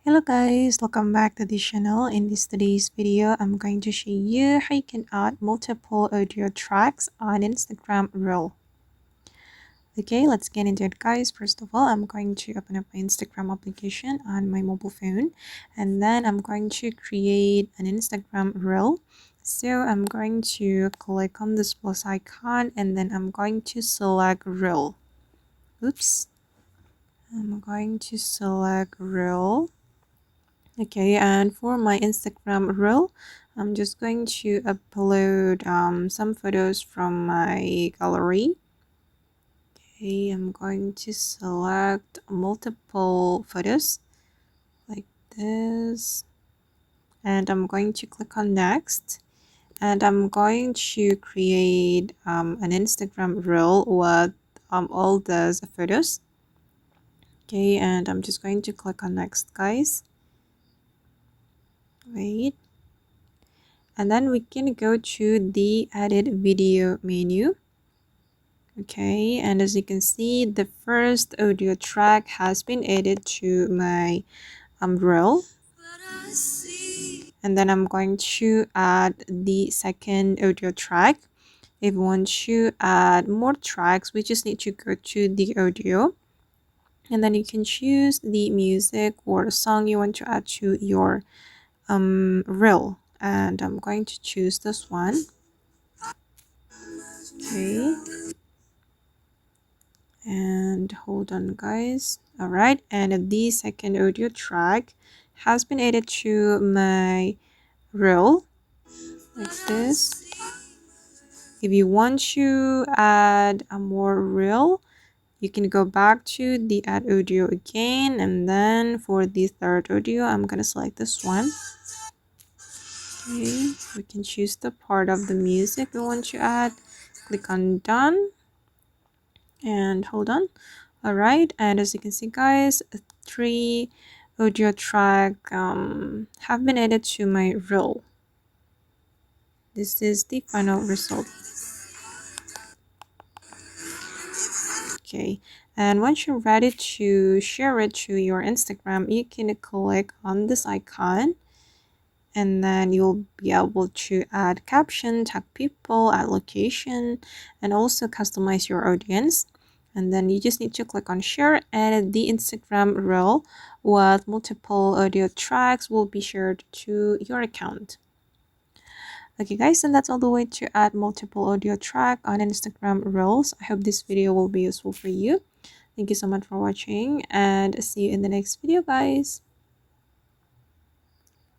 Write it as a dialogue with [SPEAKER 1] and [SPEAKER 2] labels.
[SPEAKER 1] Hello guys, welcome back to the channel. In today's video, I'm going to show you how you can add multiple audio tracks on Instagram Reel. Okay, let's get into it guys. First of all, I'm going to open up my Instagram application on my mobile phone, and then I'm going to create an Instagram Reel. So I'm going to click on this plus icon, and then I'm going to select Reel. Oops. I'm going to select Reel. Okay, and for my Instagram reel, I'm just going to upload some photos from my gallery. Okay, I'm going to select multiple photos like this, and I'm going to click on next, and I'm going to create an Instagram reel with all those photos. Okay, and I'm just going to click on next guys. Wait. And then we can go to the edit video menu. Okay, and as you can see, the first audio track has been added to my reel. And then I'm going to add the second audio track. If you want to add more tracks, we just need to go to the audio, and then you can choose the music or the song you want to add to your reel, and I'm going to choose this one. Okay, and hold on guys. All right, and the second audio track has been added to my reel like this. If you want to add a more reel, you can go back to the add audio again, and then for the third audio, I'm gonna select this one. Okay, we can choose the part of the music we want to add. Click on done, and hold on. All right, and as you can see guys, 3 audio track have been added to my reel. This is the final result. Okay, and once you're ready to share it to your Instagram, you can click on this icon, and then you'll be able to add caption, tag people, add location, and also customize your audience. And then you just need to click on share, and the Instagram reel with multiple audio tracks will be shared to your account. Okay guys, and that's all the way to add multiple audio track on Instagram reels. I hope this video will be useful for you. Thank you so much for watching, and see you in the next video guys.